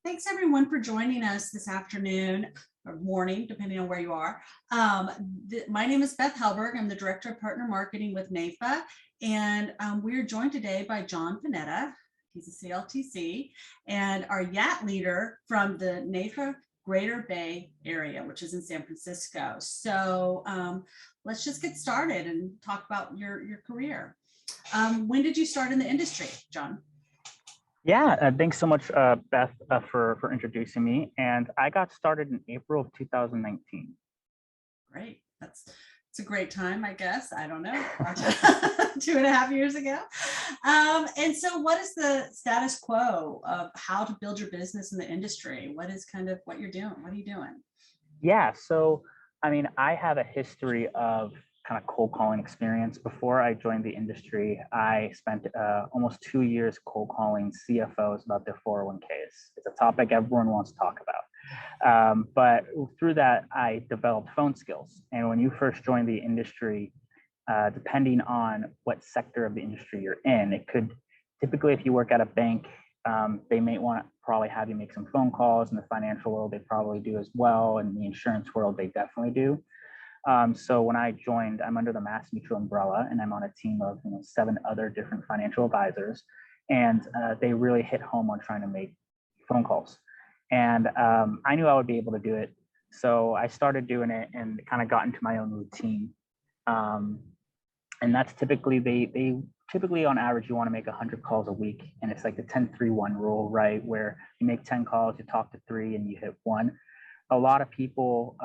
Thanks everyone for joining us this afternoon or morning, depending on where you are. My name is Beth Helberg. I'm the Director of Partner Marketing with NAIFA, and we're joined today by John Panetta. He's a CLTC, and our YAT leader from the NAIFA Greater Bay Area, which is in San Francisco. So let's just get started and talk about your career. When did you start in the industry, John? Yeah, thanks so much, Beth, for introducing me. And I got started in April of 2019. Great. It's a great time, I guess. I don't know, 2.5 years ago. And so what is the status quo of how to build your business in the industry? What is kind of what you're doing? What are you doing? Yeah, so I mean, I have a history of kind of cold calling experience. Before I joined the industry, I spent almost 2 years cold calling CFOs about their 401ks. It's a topic everyone wants to talk about. But through that, I developed phone skills. And when you first join the industry, depending on what sector of the industry you're in, it could typically, if you work at a bank, they may want to probably have you make some phone calls. In the financial world, they probably do as well. In the insurance world, they definitely do. So when I joined, I'm under the MassMutual umbrella, and I'm on a team of 7 other different financial advisors, and they really hit home on trying to make phone calls. And I knew I would be able to do it, so I started doing it and kind of got into my own routine. And that's typically they typically on average you want to make 100 calls a week, and it's like the 10-3-1 rule, right? Where you make 10 calls, you talk to 3, and you hit 1. A lot of people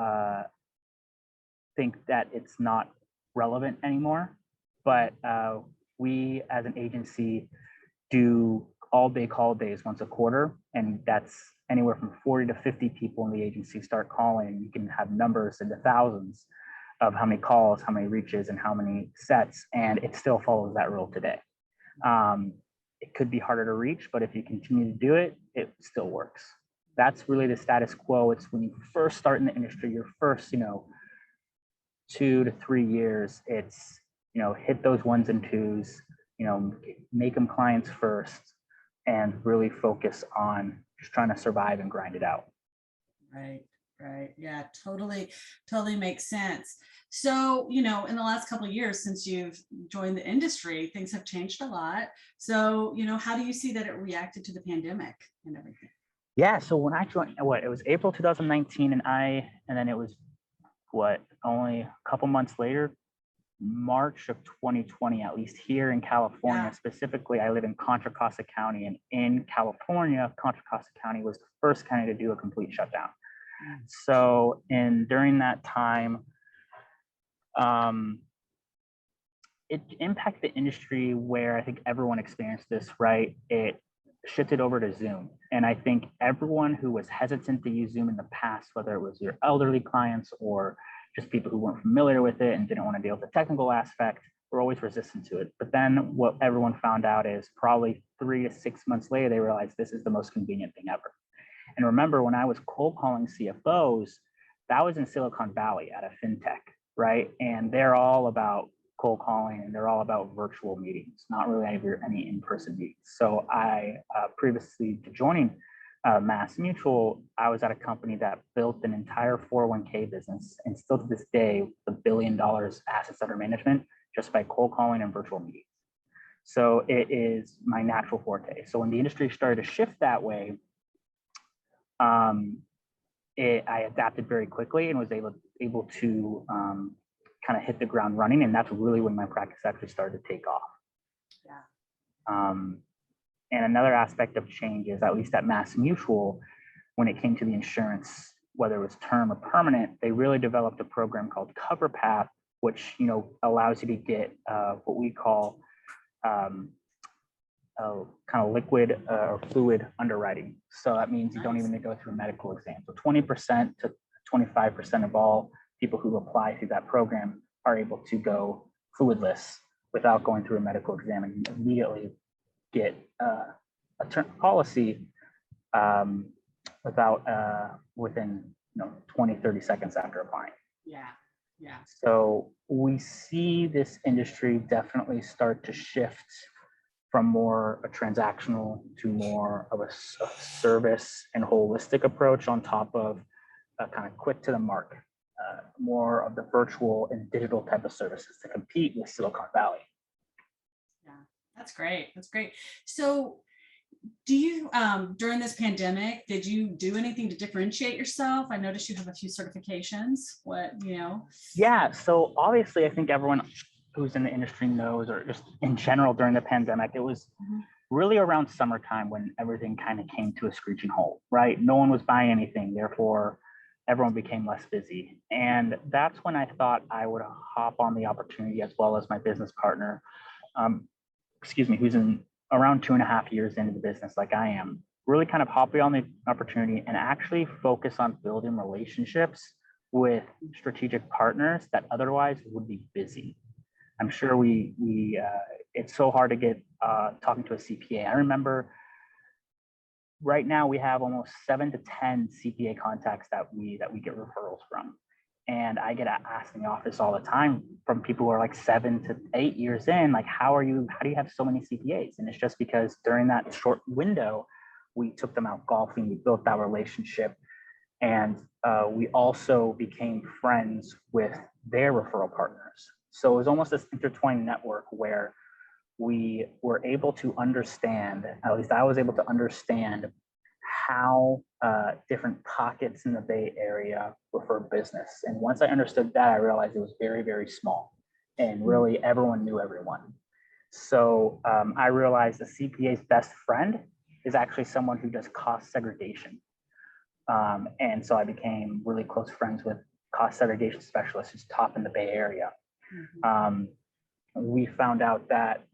think that it's not relevant anymore, but we as an agency do all day call days once a quarter, and that's anywhere from 40 to 50 people in the agency start calling. You can have numbers in the thousands of how many calls, how many reaches, and how many sets, and it still follows that rule today. It could be harder to reach, but if you continue to do it, it still works. That's really the status quo. It's when you first start in the industry, your first 2 to 3 years, it's hit those 1s and 2s, make them clients first, and really focus on just trying to survive and grind it out. Right. Yeah, totally makes sense. So, in the last couple of years since you've joined the industry, things have changed a lot. So, how do you see that it reacted to the pandemic and everything? Yeah, so when I joined, it was April 2019, and then it was only a couple months later, March of 2020, at least here in California. Specifically, I live in Contra Costa County, and in California, Contra Costa County was the first county to do a complete shutdown. So, during that time, it impacted the industry where I think everyone experienced this, right? It shifted over to Zoom. And I think everyone who was hesitant to use Zoom in the past, whether it was your elderly clients or just people who weren't familiar with it and didn't want to deal with the technical aspect, were always resistant to it. But then what everyone found out is probably 3 to 6 months later, they realized this is the most convenient thing ever. And remember, when I was cold calling CFOs, that was in Silicon Valley at a fintech, right? And they're all about cold calling, and they're all about virtual meetings, not really any in-person meetings. So I previously to joining MassMutual, I was at a company that built an entire 401k business, and still to this day, $1 billion assets under management just by cold calling and virtual meetings. So it is my natural forte. So when the industry started to shift that way, I adapted very quickly and was able to kind of hit the ground running, and that's really when my practice actually started to take off. And another aspect of change is, at least at MassMutual, when it came to the insurance, whether it was term or permanent, they really developed a program called CoverPath, which allows you to get what we call kind of liquid or fluid underwriting. So that means you don't even need to go through a medical exam. So 20% to 25% of all people who apply through that program are able to go fluidless without going through a medical exam, and immediately get a term policy within 20-30 seconds after applying. Yeah. So we see this industry definitely start to shift from more a transactional to more of a service and holistic approach on top of a kind of quick to the mark, more of the virtual and digital type of services to compete with Silicon Valley. Yeah, that's great. That's great. So do you, during this pandemic, did you do anything to differentiate yourself? I noticed you have a few certifications. Yeah, so obviously I think everyone who's in the industry knows, or just in general during the pandemic, it was really around summertime when everything kind of came to a screeching halt, right? No one was buying anything, therefore everyone became less busy. And that's when I thought I would hop on the opportunity, as well as my business partner, who's in around 2.5 years into the business like I am, really kind of hopping on the opportunity and actually focus on building relationships with strategic partners that otherwise would be busy. I'm sure it's so hard to get talking to a CPA. I remember right now we have almost 7 to 10 CPA contacts that we get referrals from. And I get asked in the office all the time from people who are like 7 to 8 years in, like, how do you have so many CPAs? And it's just because during that short window, we took them out golfing, we built that relationship, and we also became friends with their referral partners. So it was almost this intertwined network where we were able to understand, at least I was able to understand, how different pockets in the Bay Area refer business. And once I understood that, I realized it was very, very small and really everyone knew everyone. So I realized the CPA's best friend is actually someone who does cost segregation. And so I became really close friends with cost segregation specialists who's top in the Bay Area. We found out that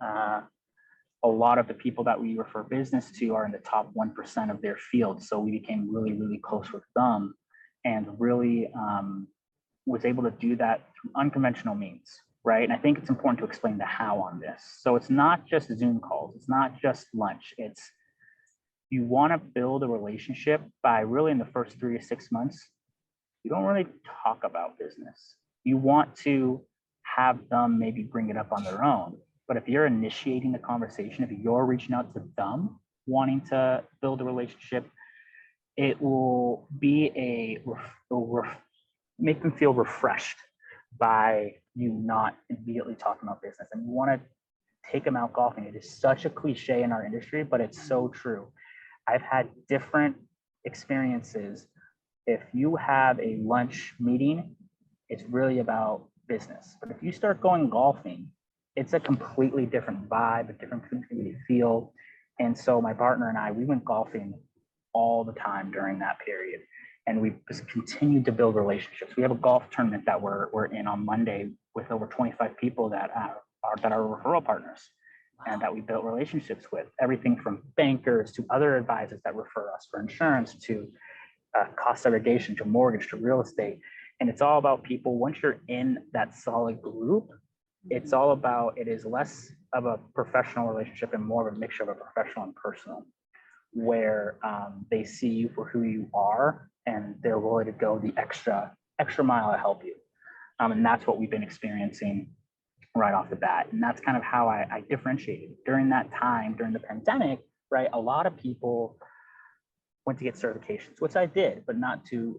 a lot of the people that we refer business to are in the top 1% of their field. So we became really, really close with them, and really was able to do that through unconventional means, right? And I think it's important to explain the how on this. So it's not just Zoom calls, it's not just lunch. It's, you want to build a relationship by really in the first 3 to 6 months, you don't really talk about business. You want to have them maybe bring it up on their own. But if you're initiating the conversation, if you're reaching out to them, wanting to build a relationship, it will be make them feel refreshed by you not immediately talking about business. And you want to take them out golfing. It is such a cliche in our industry, but it's so true. I've had different experiences. If you have a lunch meeting, it's really about business. But if you start going golfing, it's a completely different vibe, a different feel. And so my partner and I, we went golfing all the time during that period. And we just continued to build relationships. We have a golf tournament that we're in on Monday with over 25 people that are referral partners and that we built relationships with. Everything from bankers to other advisors that refer us for insurance to cost segregation to mortgage to real estate. And it's all about people. Once you're in that solid group, it's all about, it is less of a professional relationship and more of a mixture of a professional and personal, where they see you for who you are and they're willing to go the extra mile to help you. And that's what we've been experiencing right off the bat. And that's kind of how I differentiated during that time, during the pandemic, right? A lot of people went to get certifications, which I did, but not to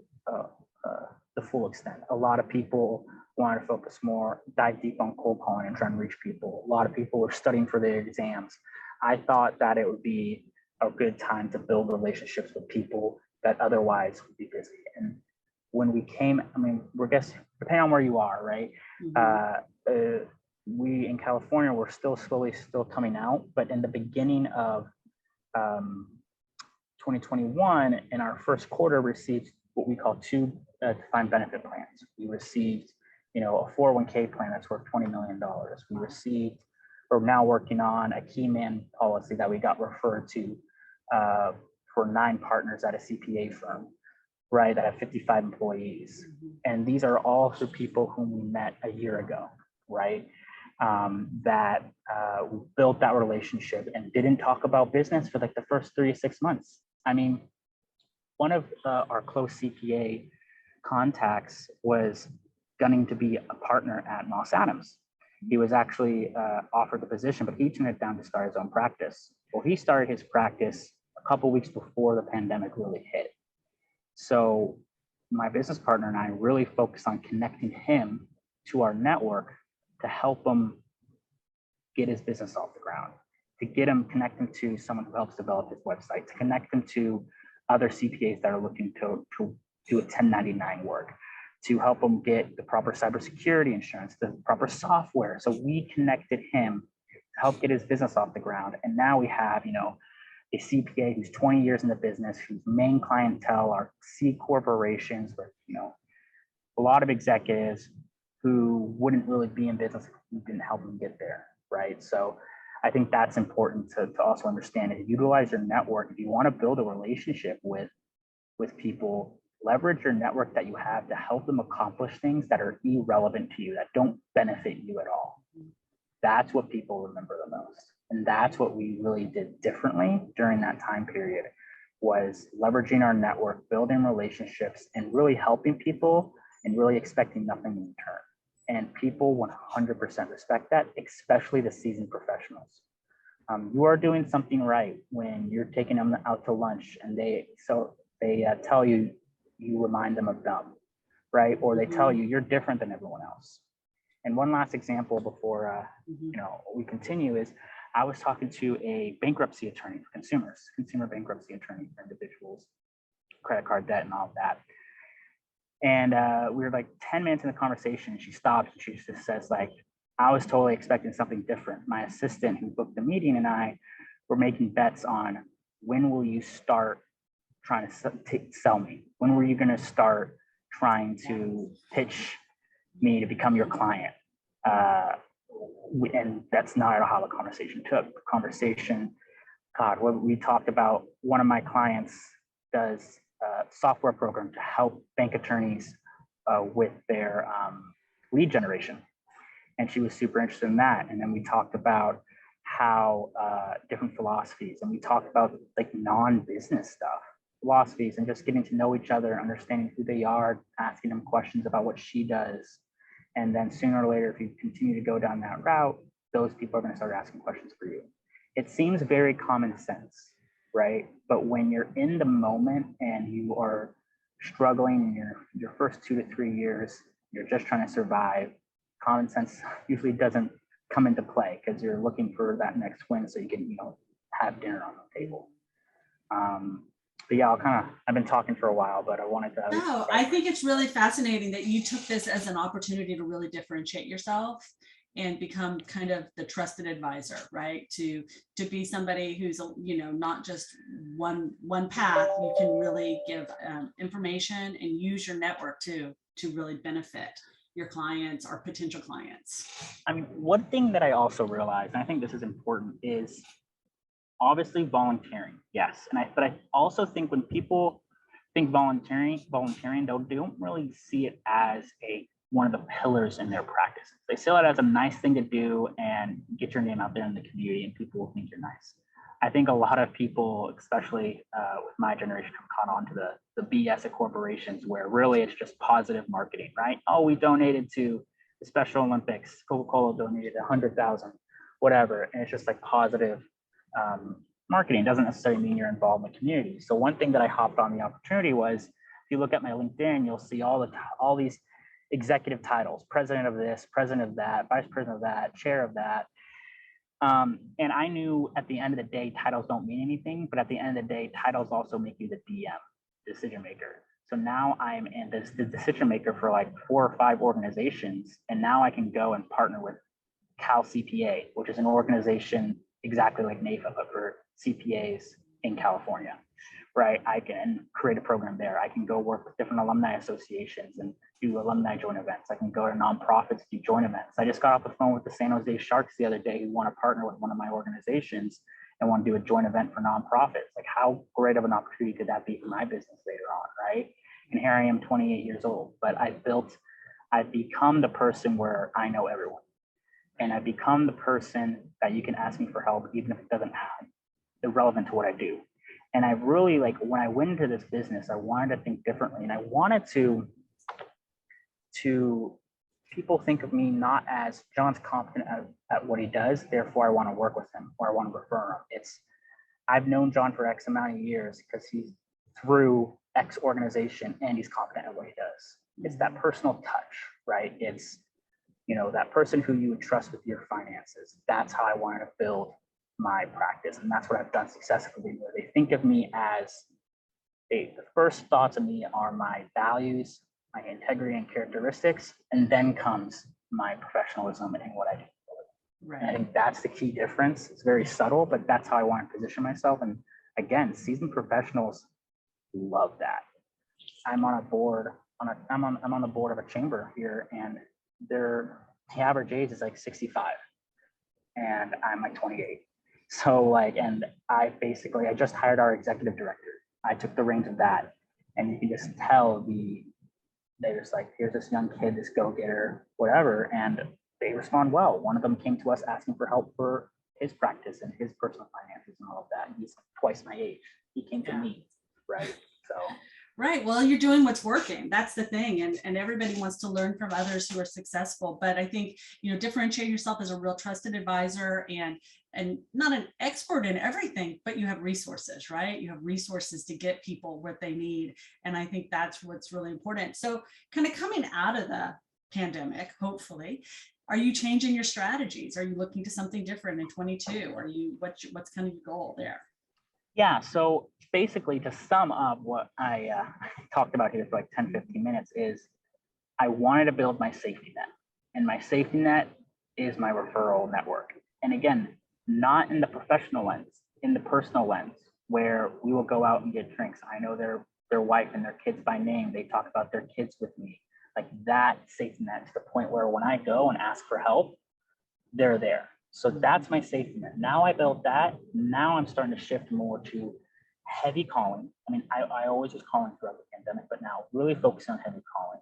the full extent. A lot of people wanted to focus more, dive deep on cold calling and try and reach people. A lot of people were studying for their exams. I thought that it would be a good time to build relationships with people that otherwise would be busy. And when we came, I mean, depending on where you are, right? We in California, we're still coming out, but in the beginning of 2021, in our first quarter, received what we call 2 defined benefit plans. We received, a 401k plan that's worth $20 million. We're now working on a key man policy that we got referred to for 9 partners at a CPA firm, right, that have 55 employees. And these are all through people whom we met a year ago, right? That we built that relationship and didn't talk about business for like the first 3 to 6 months. I mean, one of our close CPA contacts was gunning to be a partner at Moss Adams. He was actually offered the position, but he turned it down to start his own practice. Well, he started his practice a couple weeks before the pandemic really hit. So my business partner and I really focused on connecting him to our network to help him get his business off the ground, to get him connected to someone who helps develop his website, to connect him to other CPAs that are looking to do a 1099 work, to help him get the proper cybersecurity insurance, the proper software. So we connected him to help get his business off the ground. And now we have, a CPA who's 20 years in the business, whose main clientele are C corporations with, a lot of executives who wouldn't really be in business if we didn't help them get there, right? So I think that's important to also understand, and utilize your network. If you want to build a relationship with people, leverage your network that you have to help them accomplish things that are irrelevant to you, that don't benefit you at all. That's what people remember the most. And that's what we really did differently during that time period, was leveraging our network, building relationships, and really helping people and really expecting nothing in return. And people 100% respect that, especially the seasoned professionals. You are doing something right when you're taking them out to lunch and they tell you, you remind them of them, right? Or they tell you you're different than everyone else. And one last example before we continue is, I was talking to a bankruptcy attorney for consumers, consumer bankruptcy attorney for individuals, credit card debt and all of that. And we were like 10 minutes in the conversation. She stops and she just says, like, I was totally expecting something different. My assistant who booked the meeting and I were making bets on, when will you start trying to sell me? When were you going to start trying to pitch me to become your client? And that's not how the conversation took. The conversation, what we talked about, one of my clients does a software program to help bank attorneys with their lead generation. And she was super interested in that. And then we talked about how different philosophies, and we talked about like non-business stuff, philosophies, and just getting to know each other, understanding who they are, asking them questions about what she does. And then sooner or later, if you continue to go down that route, those people are going to start asking questions for you. It seems very common sense, right? But when you're in the moment and you are struggling in your first 2 to 3 years, you're just trying to survive, common sense usually doesn't come into play, because you're looking for that next win so you can, have dinner on the table. But yeah, I've been talking for a while, but I wanted to. No, I think it's really fascinating that you took this as an opportunity to really differentiate yourself and become kind of the trusted advisor, right? To be somebody who's, not just one path. You can really give information and use your network to really benefit your clients or potential clients. I mean, one thing that I also realized, and I think this is important, is obviously volunteering, yes. But I also think when people think volunteering, they don't really see it as one of the pillars in their practice. They see it as a nice thing to do and get your name out there in the community, and people will think you're nice. I think a lot of people, especially with my generation, have caught on to the BS of corporations, where really it's just positive marketing, right? Oh, we donated to the Special Olympics. Coca-Cola donated 100,000, whatever, and it's just like positive marketing. Doesn't necessarily mean you're involved in the community. So one thing that I hopped on the opportunity was, if you look at my LinkedIn, you'll see all these executive titles: president of this, president of that, vice president of that, chair of that. And I knew at the end of the day, titles don't mean anything, but at the end of the day, titles also make you the DM, decision maker. So now I'm in the decision maker for like 4 or 5 organizations, and now I can go and partner with Cal CPA, which is an organization exactly like NAIFA, but for CPAs in California, right? I can create a program there. I can go work with different alumni associations and do alumni joint events. I can go to nonprofits, do joint events. I just got off the phone with the San Jose Sharks the other day, who want to partner with one of my organizations and want to do a joint event for nonprofits. Like, how great of an opportunity could that be for my business later on, right? And here I am, 28 years old, but I've become the person where I know everyone. And I've become the person that you can ask me for help, even if it doesn't have irrelevant to what I do. And I really, like, when I went into this business, I wanted to think differently, and I wanted to people think of me not as John's competent at what he does, therefore I want to work with him or I want to refer him. It's I've known John for X amount of years because he's through X organization and he's competent at what he does. It's that personal touch, right? It's, that person who you would trust with your finances. That's how I wanted to build my practice. And that's what I've done successfully, where they think of me as the first thoughts of me are my values, my integrity and characteristics, and then comes my professionalism and what I do. And I Right. think that's the key difference. It's very subtle, but that's how I want to position myself. And again, seasoned professionals love that. I'm on a board I'm on the board of a chamber here, and the average age is like 65, and I'm like 28. So like, and I just hired our executive director. I took the reins of that, and you can just tell they're just like, here's this young kid, this go-getter, whatever, and they respond well. One of them came to us asking for help for his practice and his personal finances and all of that. And he's twice my age. He came to me, right? So. Right. Well, you're doing what's working. That's the thing. And everybody wants to learn from others who are successful. But I think, differentiate yourself as a real trusted advisor and not an expert in everything, but you have resources, right? You have resources to get people what they need. And I think that's what's really important. So kind of coming out of the pandemic, hopefully, are you changing your strategies? Are you looking to something different in 22? What's kind of your goal there? Yeah, so basically to sum up what I talked about here for like 10, 15 minutes is I wanted to build my safety net. And my safety net is my referral network. And again, not in the professional lens, in the personal lens, where we will go out and get drinks. I know their wife and their kids by name. They talk about their kids with me. Like that safety net to the point where when I go and ask for help, they're there. So that's my safety net. Now I built that. Now I'm starting to shift more to heavy calling. I mean, I always was calling throughout the pandemic, but now really focus on heavy calling,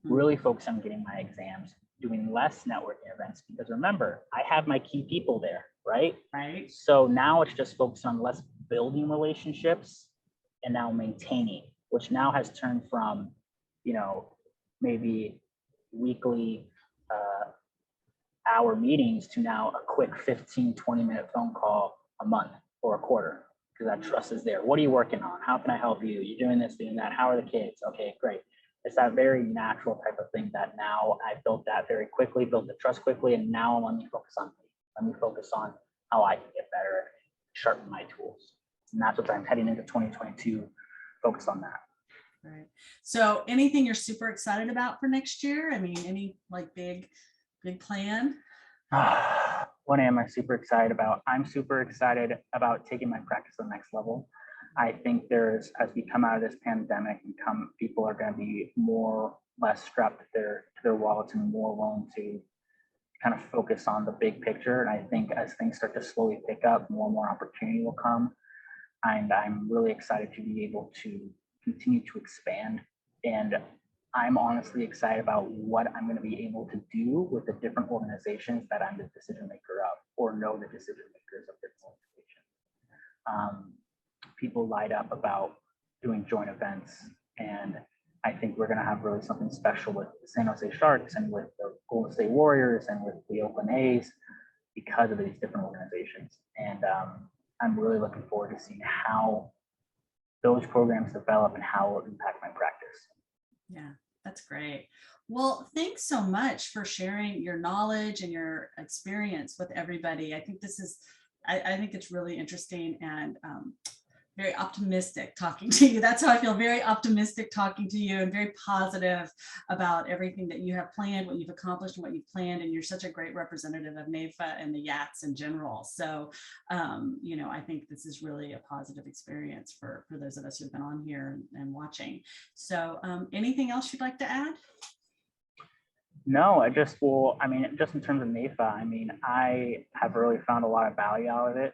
really focus on getting my exams, doing less networking events, because remember, I have my key people there, right? Right. So now it's just focused on less building relationships and now maintaining, which now has turned from, maybe weekly hour meetings to now a quick 15, 20-minute phone call a month or a quarter, because that trust is there. What are you working on? How can I help you? You're doing this, doing that. How are the kids? Okay, great. It's that very natural type of thing that now I built that very quickly, built the trust quickly, and now let me focus on me. Let me focus on how I can get better and sharpen my tools. And that's what I'm heading into 2022, focus on that. Right. So anything you're super excited about for next year? I mean, any like big plan? What am I super excited about? I'm super excited about taking my practice to the next level. I think as we come out of this pandemic and people are going to be less strapped to their wallets and more willing to kind of focus on the big picture. And I think as things start to slowly pick up, more and more opportunity will come. And I'm really excited to be able to continue to expand. And I'm honestly excited about what I'm going to be able to do with the different organizations that I'm the decision maker of, or know the decision makers of different organizations. People light up about doing joint events, and I think we're going to have really something special with the San Jose Sharks and with the Golden State Warriors and with the Oakland A's because of these different organizations. And I'm really looking forward to seeing how those programs develop and how it will impact my practice. Yeah, that's great. Well, thanks so much for sharing your knowledge and your experience with everybody. I think I think it's really interesting and very optimistic talking to you. That's how I feel, very optimistic talking to you and very positive about everything that you have planned, what you've accomplished, and what you've planned. And you're such a great representative of NAIFA and the YATS in general. So, I think this is really a positive experience for those of us who've been on here and watching. So anything else you'd like to add? No, just in terms of NAIFA, I have really found a lot of value out of it.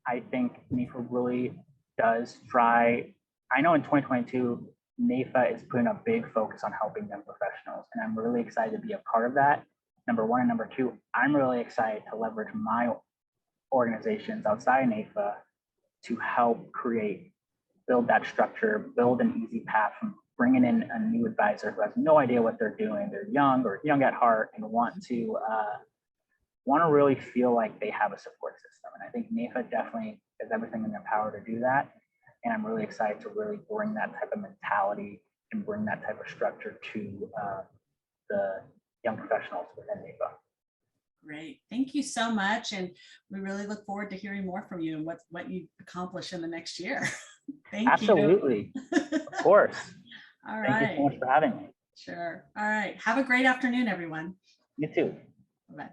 I think NAIFA really does try. I know in 2022, NAIFA is putting a big focus on helping young professionals, and I'm really excited to be a part of that. Number one, and number two, I'm really excited to leverage my organizations outside NAIFA to help build that structure, build an easy path from bringing in a new advisor who has no idea what they're doing. They're young or young at heart and want to really feel like they have a support system. And I think NAIFA definitely has everything in their power to do that. And I'm really excited to really bring that type of mentality and bring that type of structure to the young professionals within NAIFA. Great. Thank you so much. And we really look forward to hearing more from you and what you accomplish in the next year. Thank Absolutely. you. Of course. All Thank you right. so much for having me. Sure. All right. Have a great afternoon, everyone. You too. Bye.